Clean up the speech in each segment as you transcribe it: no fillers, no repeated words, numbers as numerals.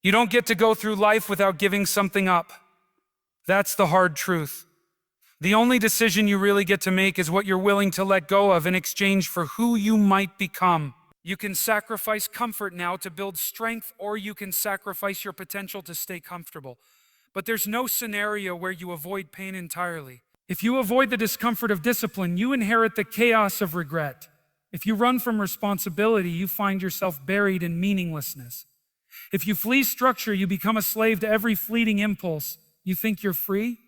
You don't get to go through life without giving something up. That's the hard truth. The only decision you really get to make is what you're willing to let go of in exchange for who you might become. You can sacrifice comfort now to build strength, or you can sacrifice your potential to stay comfortable. But there's no scenario where you avoid pain entirely. If you avoid the discomfort of discipline, you inherit the chaos of regret. If you run from responsibility, you find yourself buried in meaninglessness. If you flee structure, you become a slave to every fleeting impulse. You think you're free?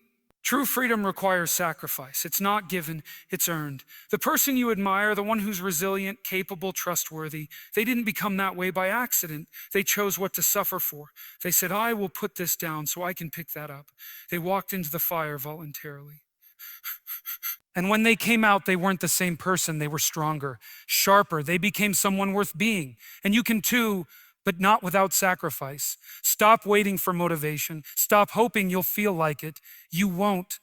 True freedom requires sacrifice. It's not given, it's earned. The person you admire, the one who's resilient, capable, trustworthy, they didn't become that way by accident. They chose what to suffer for. They said, I will put this down so I can pick that up. They walked into the fire voluntarily. And when they came out, they weren't the same person. They were stronger, sharper. They became someone worth being. And you can too, but not without sacrifice. Stop waiting for motivation. Stop hoping you'll feel like it. You won't.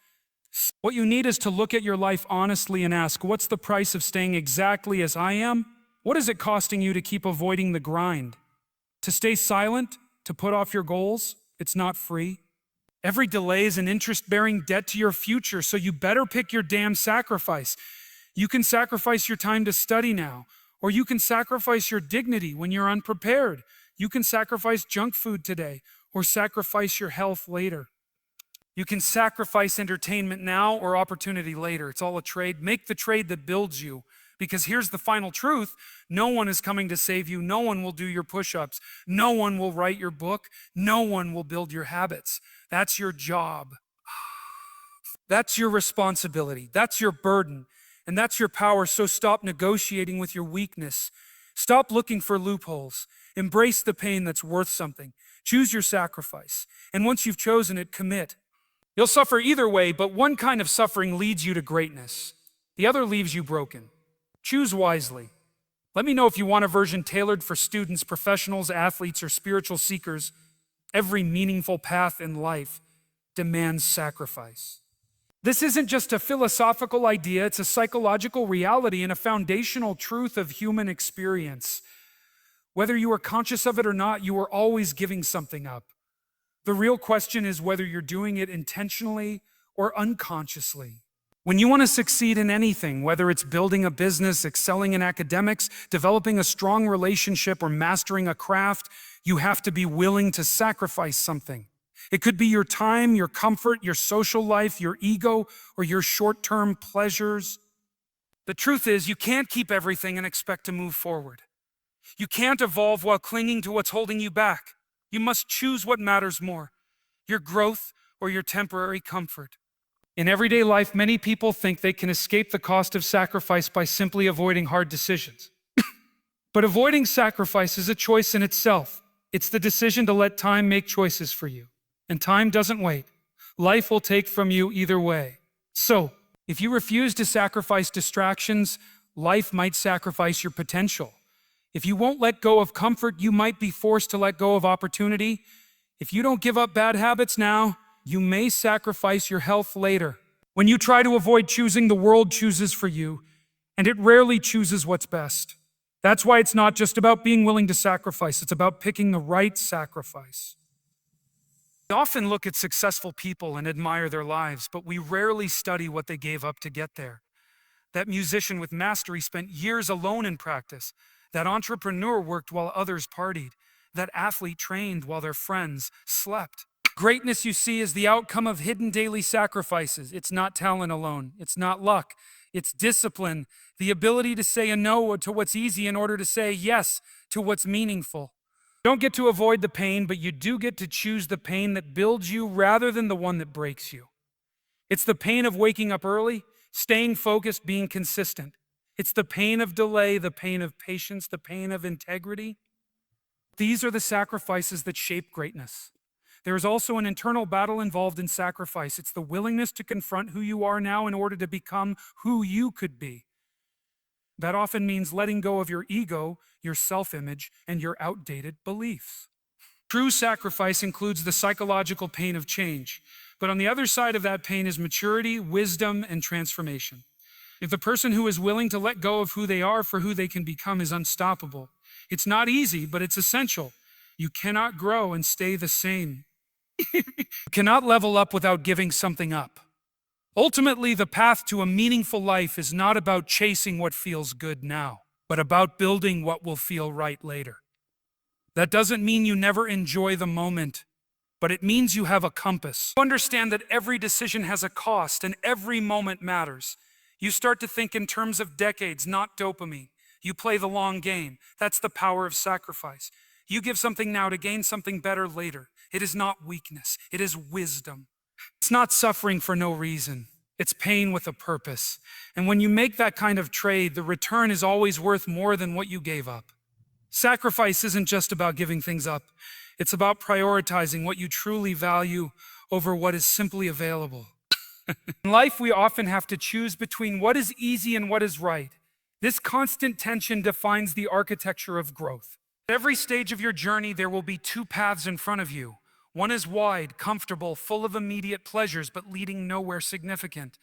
What you need is to look at your life honestly and ask, what's the price of staying exactly as I am? What is it costing you to keep avoiding the grind? To stay silent? To put off your goals? It's not free. Every delay is an interest-bearing debt to your future, so you better pick your damn sacrifice. You can sacrifice your time to study now, or you can sacrifice your dignity when you're unprepared. You can sacrifice junk food today, or sacrifice your health later. You can sacrifice entertainment now or opportunity later. It's all a trade. Make the trade that builds you. Because here's the final truth. No one is coming to save you. No one will do your push-ups. No one will write your book. No one will build your habits. That's your job. That's your responsibility. That's your burden. And that's your power. So stop negotiating with your weakness. Stop looking for loopholes. Embrace the pain that's worth something. Choose your sacrifice. And once you've chosen it, commit. You'll suffer either way, but one kind of suffering leads you to greatness. The other leaves you broken. Choose wisely. Let me know if you want a version tailored for students, professionals, athletes, or spiritual seekers. Every meaningful path in life demands sacrifice. This isn't just a philosophical idea, it's a psychological reality and a foundational truth of human experience. Whether you are conscious of it or not, you are always giving something up. The real question is whether you're doing it intentionally or unconsciously. When you want to succeed in anything, whether it's building a business, excelling in academics, developing a strong relationship, or mastering a craft, you have to be willing to sacrifice something. It could be your time, your comfort, your social life, your ego, or your short-term pleasures. The truth is, you can't keep everything and expect to move forward. You can't evolve while clinging to what's holding you back. You must choose what matters more, your growth or your temporary comfort. In everyday life, many people think they can escape the cost of sacrifice by simply avoiding hard decisions. But avoiding sacrifice is a choice in itself. It's the decision to let time make choices for you. And time doesn't wait. Life will take from you either way. So, if you refuse to sacrifice distractions, life might sacrifice your potential. If you won't let go of comfort, you might be forced to let go of opportunity. If you don't give up bad habits now, you may sacrifice your health later. When you try to avoid choosing, the world chooses for you, and it rarely chooses what's best. That's why it's not just about being willing to sacrifice, it's about picking the right sacrifice. We often look at successful people and admire their lives, but we rarely study what they gave up to get there. That musician with mastery spent years alone in practice. That entrepreneur worked while others partied. That athlete trained while their friends slept. Greatness, you see, is the outcome of hidden daily sacrifices. It's not talent alone. It's not luck. It's discipline, the ability to say a no to what's easy in order to say yes to what's meaningful. You don't get to avoid the pain, but you do get to choose the pain that builds you rather than the one that breaks you. It's the pain of waking up early, staying focused, being consistent. It's the pain of delay, the pain of patience, the pain of integrity. These are the sacrifices that shape greatness. There is also an internal battle involved in sacrifice. It's the willingness to confront who you are now in order to become who you could be. That often means letting go of your ego, your self-image, and your outdated beliefs. True sacrifice includes the psychological pain of change. But on the other side of that pain is maturity, wisdom, and transformation. If the person who is willing to let go of who they are for who they can become is unstoppable. It's not easy, but it's essential. You cannot grow and stay the same. You cannot level up without giving something up. Ultimately, the path to a meaningful life is not about chasing what feels good now, but about building what will feel right later. That doesn't mean you never enjoy the moment, but it means you have a compass. You understand that every decision has a cost and every moment matters. You start to think in terms of decades, not dopamine. You play the long game. That's the power of sacrifice. You give something now to gain something better later. It is not weakness, it is wisdom. It's not suffering for no reason. It's pain with a purpose. And when you make that kind of trade, the return is always worth more than what you gave up. Sacrifice isn't just about giving things up. It's about prioritizing what you truly value over what is simply available. In life, we often have to choose between what is easy and what is right. This constant tension defines the architecture of growth. At every stage of your journey, there will be two paths in front of you. One is wide, comfortable, full of immediate pleasures, but leading nowhere significant.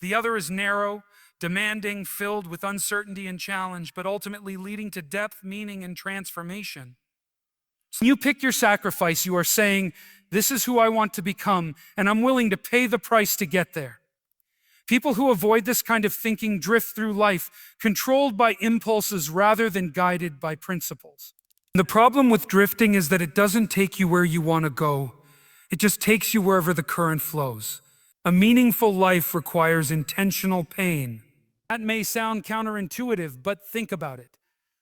The other is narrow, demanding, filled with uncertainty and challenge, but ultimately leading to depth, meaning, and transformation. When you pick your sacrifice, you are saying, this is who I want to become, and I'm willing to pay the price to get there. People who avoid this kind of thinking drift through life, controlled by impulses rather than guided by principles. The problem with drifting is that it doesn't take you where you want to go. It just takes you wherever the current flows. A meaningful life requires intentional pain. That may sound counterintuitive, but think about it.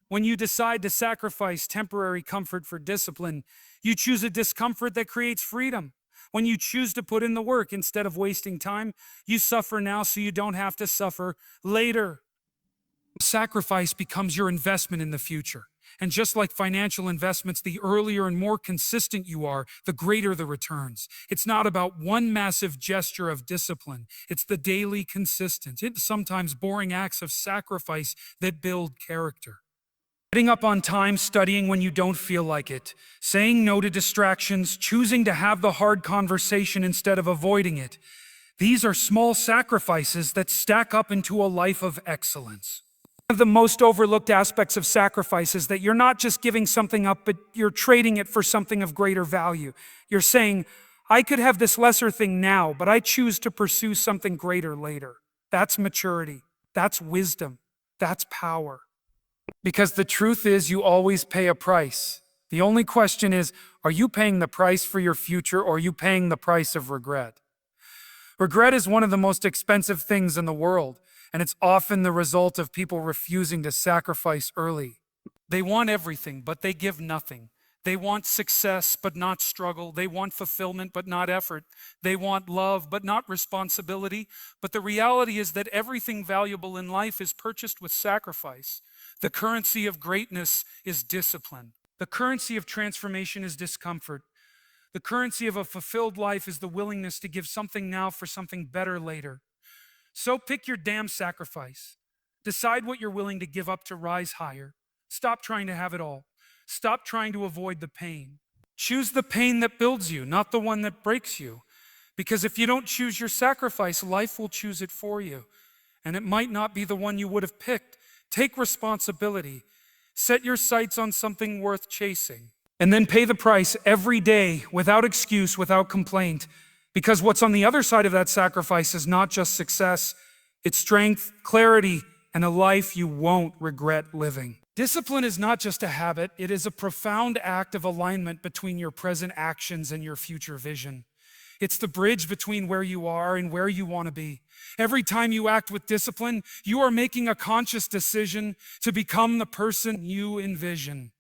When you decide to sacrifice temporary comfort for discipline, you choose a discomfort that creates freedom. When you choose to put in the work instead of wasting time, you suffer now so you don't have to suffer later. Sacrifice becomes your investment in the future. And just like financial investments, the earlier and more consistent you are, the greater the returns. It's not about one massive gesture of discipline. It's the daily, consistent, sometimes boring acts of sacrifice that build character. Getting up on time, studying when you don't feel like it, saying no to distractions, choosing to have the hard conversation instead of avoiding it. These are small sacrifices that stack up into a life of excellence. One of the most overlooked aspects of sacrifice is that you're not just giving something up, but you're trading it for something of greater value. You're saying, I could have this lesser thing now, but I choose to pursue something greater later. That's maturity. That's wisdom. That's power. Because the truth is, you always pay a price. The only question is, are you paying the price for your future, or are you paying the price of regret? Regret is one of the most expensive things in the world, and it's often the result of people refusing to sacrifice early. They want everything, but they give nothing. They want success, but not struggle. They want fulfillment, but not effort. They want love, but not responsibility. But the reality is that everything valuable in life is purchased with sacrifice. The currency of greatness is discipline. The currency of transformation is discomfort. The currency of a fulfilled life is the willingness to give something now for something better later. So pick your damn sacrifice. Decide what you're willing to give up to rise higher. Stop trying to have it all. Stop trying to avoid the pain. Choose the pain that builds you, not the one that breaks you. Because if you don't choose your sacrifice, life will choose it for you. And it might not be the one you would have picked. Take responsibility. Set your sights on something worth chasing. And then pay the price every day, without excuse, without complaint. Because what's on the other side of that sacrifice is not just success, it's strength, clarity, and a life you won't regret living. Discipline is not just a habit, it is a profound act of alignment between your present actions and your future vision. It's the bridge between where you are and where you want to be. Every time you act with discipline, you are making a conscious decision to become the person you envision.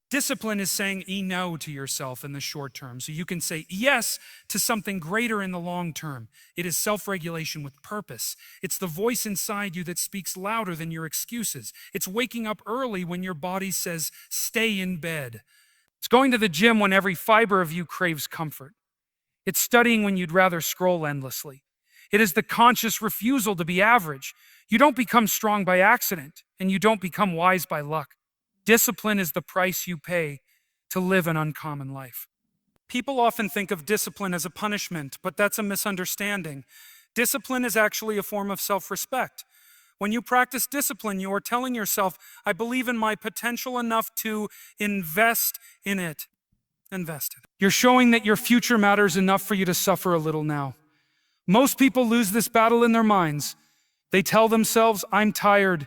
Discipline is saying no to yourself in the short term, so you can say yes to something greater in the long term. It is self-regulation with purpose. It's the voice inside you that speaks louder than your excuses. It's waking up early when your body says, stay in bed. It's going to the gym when every fiber of you craves comfort. It's studying when you'd rather scroll endlessly. It is the conscious refusal to be average. You don't become strong by accident, and you don't become wise by luck. Discipline is the price you pay to live an uncommon life. People often think of discipline as a punishment, but that's a misunderstanding. Discipline is actually a form of self-respect. When you practice discipline, you are telling yourself, I believe in my potential enough to invest in it. invested. You're showing that your future matters enough for you to suffer a little now. Most people lose this battle in their minds. They tell themselves, I'm tired,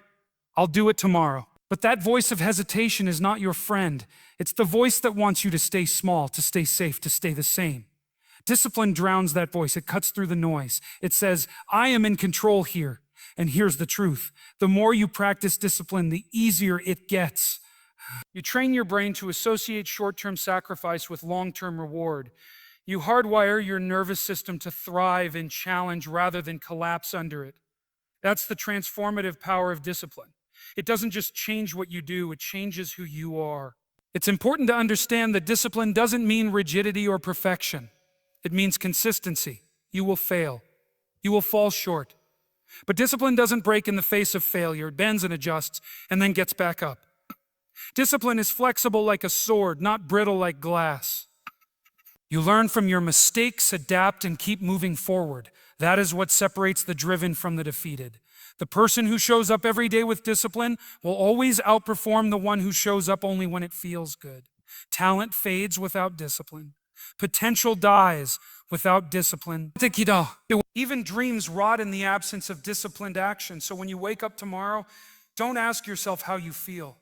I'll do it tomorrow. But that voice of hesitation is not your friend. It's the voice that wants you to stay small, to stay safe, to stay the same. Discipline drowns that voice. It cuts through the noise. It says, I am in control here. And here's the truth. The more you practice discipline, the easier it gets. You train your brain to associate short-term sacrifice with long-term reward. You hardwire your nervous system to thrive in challenge rather than collapse under it. That's the transformative power of discipline. It doesn't just change what you do, it changes who you are. It's important to understand that discipline doesn't mean rigidity or perfection. It means consistency. You will fail. You will fall short. But discipline doesn't break in the face of failure. It bends and adjusts and then gets back up. Discipline is flexible like a sword, not brittle like glass. You learn from your mistakes, adapt, and keep moving forward. That is what separates the driven from the defeated. The person who shows up every day with discipline will always outperform the one who shows up only when it feels good. Talent fades without discipline. Potential dies without discipline. Even dreams rot in the absence of disciplined action. So when you wake up tomorrow, don't ask yourself how you feel.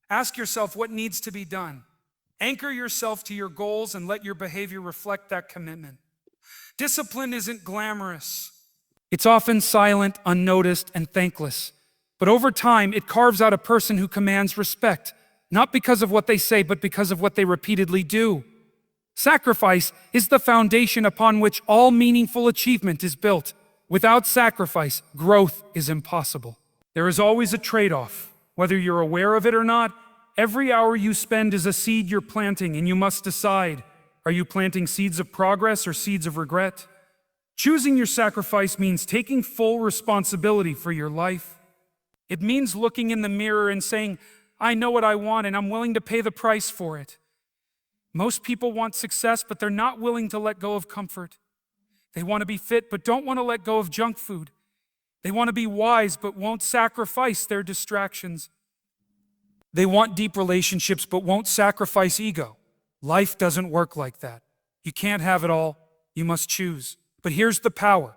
Ask yourself what needs to be done. Anchor yourself to your goals and let your behavior reflect that commitment. Discipline isn't glamorous. It's often silent, unnoticed, and thankless. But over time, it carves out a person who commands respect, not because of what they say, but because of what they repeatedly do. Sacrifice is the foundation upon which all meaningful achievement is built. Without sacrifice, growth is impossible. There is always a trade-off. Whether you're aware of it or not, every hour you spend is a seed you're planting, and you must decide, are you planting seeds of progress or seeds of regret? Choosing your sacrifice means taking full responsibility for your life. It means looking in the mirror and saying, I know what I want and I'm willing to pay the price for it. Most people want success, but they're not willing to let go of comfort. They want to be fit, but don't want to let go of junk food. They want to be wise, but won't sacrifice their distractions. They want deep relationships, but won't sacrifice ego. Life doesn't work like that. You can't have it all. You must choose. But here's the power.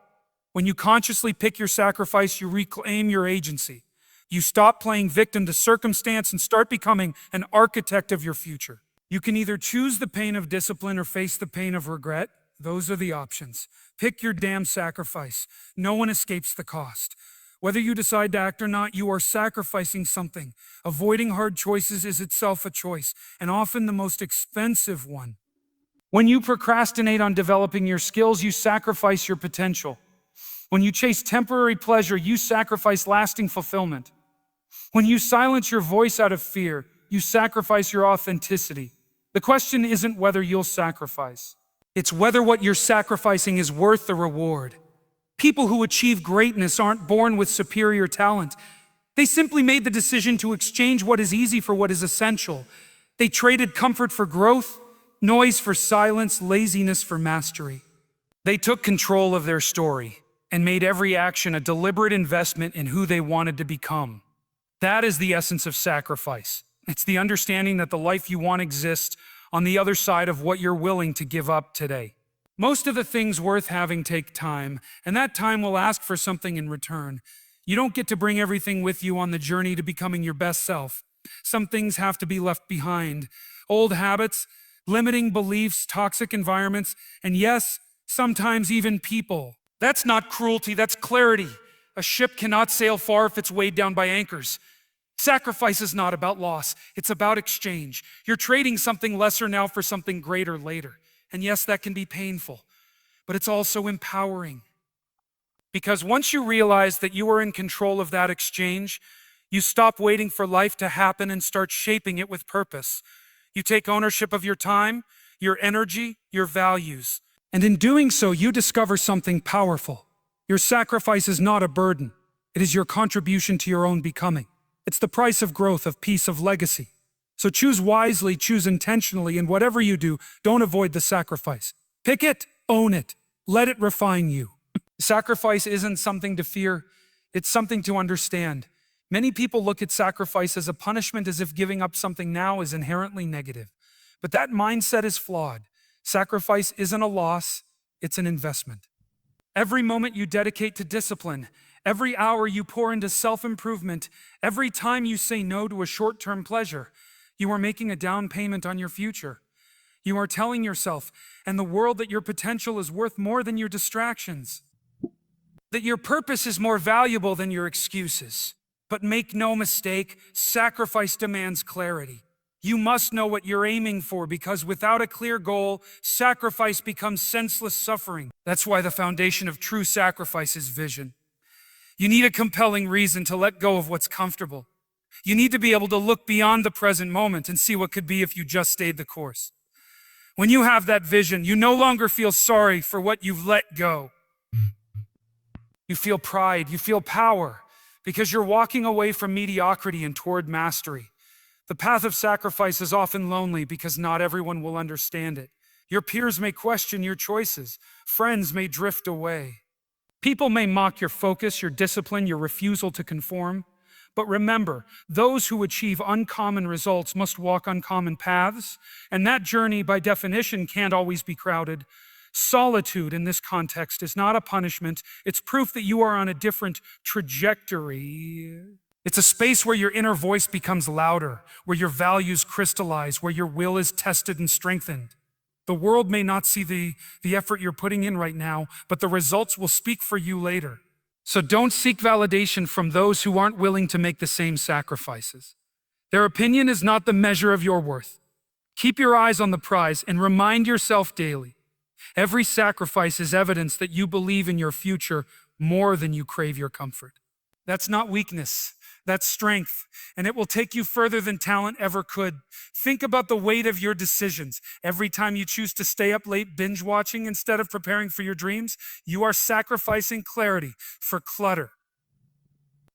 When you consciously pick your sacrifice, you reclaim your agency. You stop playing victim to circumstance and start becoming an architect of your future. You can either choose the pain of discipline or face the pain of regret. Those are the options. Pick your damn sacrifice. No one escapes the cost. Whether you decide to act or not, you are sacrificing something. Avoiding hard choices is itself a choice, and often the most expensive one. When you procrastinate on developing your skills, you sacrifice your potential. When you chase temporary pleasure, you sacrifice lasting fulfillment. When you silence your voice out of fear, you sacrifice your authenticity. The question isn't whether you'll sacrifice. It's whether what you're sacrificing is worth the reward. People who achieve greatness aren't born with superior talent. They simply made the decision to exchange what is easy for what is essential. They traded comfort for growth, noise for silence, laziness for mastery. They took control of their story and made every action a deliberate investment in who they wanted to become. That is the essence of sacrifice. It's the understanding that the life you want exists on the other side of what you're willing to give up today. Most of the things worth having take time, and that time will ask for something in return. You don't get to bring everything with you on the journey to becoming your best self. Some things have to be left behind. Old habits, limiting beliefs, toxic environments, and yes, sometimes even people. That's not cruelty, that's clarity. A ship cannot sail far if it's weighed down by anchors. Sacrifice is not about loss, it's about exchange. You're trading something lesser now for something greater later. And yes, that can be painful, but it's also empowering. Because once you realize that you are in control of that exchange, you stop waiting for life to happen and start shaping it with purpose. You take ownership of your time, your energy, your values. And in doing so, you discover something powerful. Your sacrifice is not a burden. It is your contribution to your own becoming. It's the price of growth, of peace, of legacy. So choose wisely, choose intentionally, and whatever you do, don't avoid the sacrifice. Pick it, own it, let it refine you. Sacrifice isn't something to fear, it's something to understand. Many people look at sacrifice as a punishment, as if giving up something now is inherently negative. But that mindset is flawed. Sacrifice isn't a loss, it's an investment. Every moment you dedicate to discipline, every hour you pour into self-improvement, every time you say no to a short-term pleasure, you are making a down payment on your future. You are telling yourself and the world that your potential is worth more than your distractions, that your purpose is more valuable than your excuses. But make no mistake, sacrifice demands clarity. You must know what you're aiming for, because without a clear goal, sacrifice becomes senseless suffering. That's why the foundation of true sacrifice is vision. You need a compelling reason to let go of what's comfortable. You need to be able to look beyond the present moment and see what could be if you just stayed the course. When you have that vision, you no longer feel sorry for what you've let go. You feel pride, you feel power, because you're walking away from mediocrity and toward mastery. The path of sacrifice is often lonely because not everyone will understand it. Your peers may question your choices. Friends may drift away. People may mock your focus, your discipline, your refusal to conform. But remember, those who achieve uncommon results must walk uncommon paths, and that journey, by definition, can't always be crowded. Solitude in this context is not a punishment. It's proof that you are on a different trajectory. It's a space where your inner voice becomes louder, where your values crystallize, where your will is tested and strengthened. The world may not see the effort you're putting in right now, but the results will speak for you later. So don't seek validation from those who aren't willing to make the same sacrifices. Their opinion is not the measure of your worth. Keep your eyes on the prize and remind yourself daily. Every sacrifice is evidence that you believe in your future more than you crave your comfort. That's not weakness. That's strength, and it will take you further than talent ever could. Think about the weight of your decisions. Every time you choose to stay up late binge watching instead of preparing for your dreams, you are sacrificing clarity for clutter.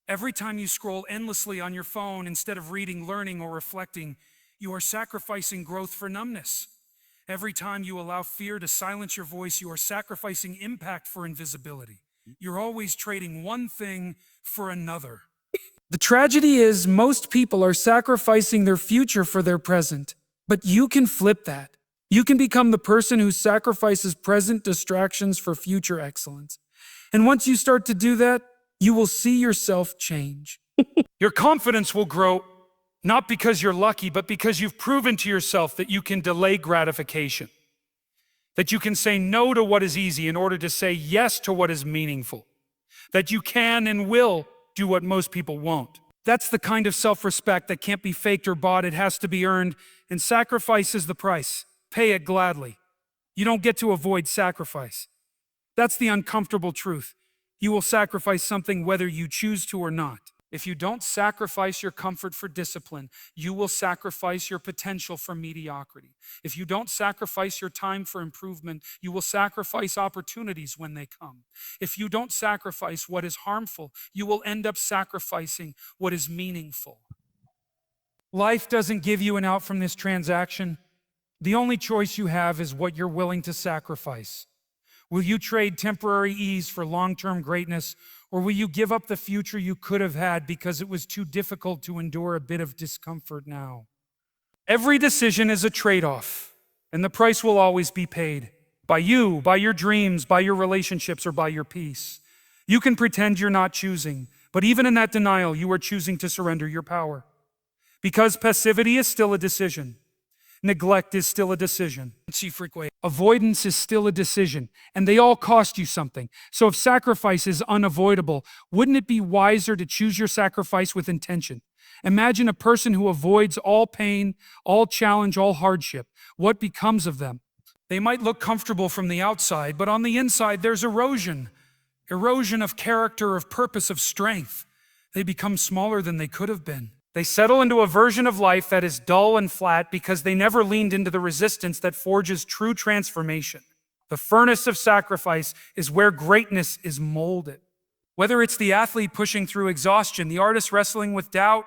Every time you scroll endlessly on your phone instead of reading, learning, or reflecting, you are sacrificing growth for numbness. Every time you allow fear to silence your voice, you are sacrificing impact for invisibility. You're always trading one thing for another. The tragedy is most people are sacrificing their future for their present. But you can flip that. You can become the person who sacrifices present distractions for future excellence. And once you start to do that, you will see yourself change. Your confidence will grow, not because you're lucky, but because you've proven to yourself that you can delay gratification. That you can say no to what is easy in order to say yes to what is meaningful. That you can and will do what most people won't. That's the kind of self-respect that can't be faked or bought. It has to be earned, and sacrifice is the price. Pay it gladly. You don't get to avoid sacrifice. That's the uncomfortable truth. You will sacrifice something whether you choose to or not. If you don't sacrifice your comfort for discipline, you will sacrifice your potential for mediocrity. If you don't sacrifice your time for improvement, you will sacrifice opportunities when they come. If you don't sacrifice what is harmful, you will end up sacrificing what is meaningful. Life doesn't give you an out from this transaction. The only choice you have is what you're willing to sacrifice. Will you trade temporary ease for long-term greatness? Or will you give up the future you could have had because it was too difficult to endure a bit of discomfort now? Every decision is a trade-off, and the price will always be paid. By you, by your dreams, by your relationships, or by your peace. You can pretend you're not choosing, but even in that denial, you are choosing to surrender your power. Because passivity is still a decision. Neglect is still a decision. Avoidance is still a decision, and they all cost you something. So if sacrifice is unavoidable, wouldn't it be wiser to choose your sacrifice with intention? Imagine a person who avoids all pain, all challenge, all hardship. What becomes of them? They might look comfortable from the outside, but on the inside there's erosion. Erosion of character, of purpose, of strength. They become smaller than they could have been. They settle into a version of life that is dull and flat because they never leaned into the resistance that forges true transformation. The furnace of sacrifice is where greatness is molded. Whether it's the athlete pushing through exhaustion, the artist wrestling with doubt,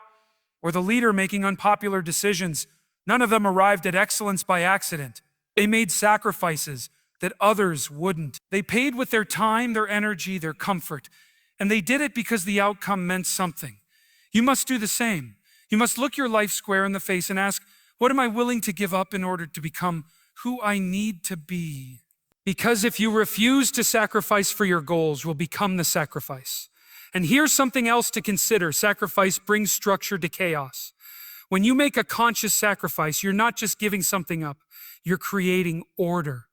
or the leader making unpopular decisions, none of them arrived at excellence by accident. They made sacrifices that others wouldn't. They paid with their time, their energy, their comfort, and they did it because the outcome meant something. You must do the same. You must look your life square in the face and ask, What am I willing to give up in order to become who I need to be? Because if you refuse to sacrifice for your goals, will become the sacrifice. And here's something else to consider. Sacrifice brings structure to chaos. When you make a conscious sacrifice, you're not just giving something up, you're creating order.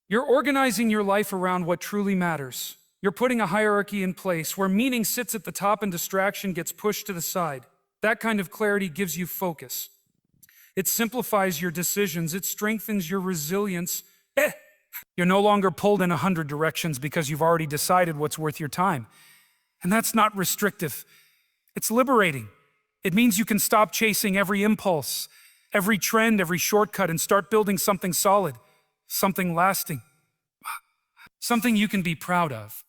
You're organizing your life around what truly matters. You're putting a hierarchy in place where meaning sits at the top and distraction gets pushed to the side. That kind of clarity gives you focus. It simplifies your decisions. It strengthens your resilience. You're no longer pulled in 100 directions because you've already decided what's worth your time. And that's not restrictive. It's liberating. It means you can stop chasing every impulse, every trend, every shortcut, and start building something solid, something lasting, something you can be proud of.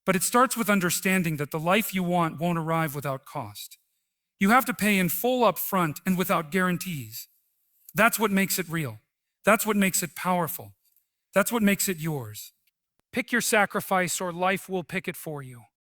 But it starts with understanding that the life you want won't arrive without cost. You have to pay in full up front and without guarantees. That's what makes it real. That's what makes it powerful. That's what makes it yours. Pick your sacrifice or life will pick it for you.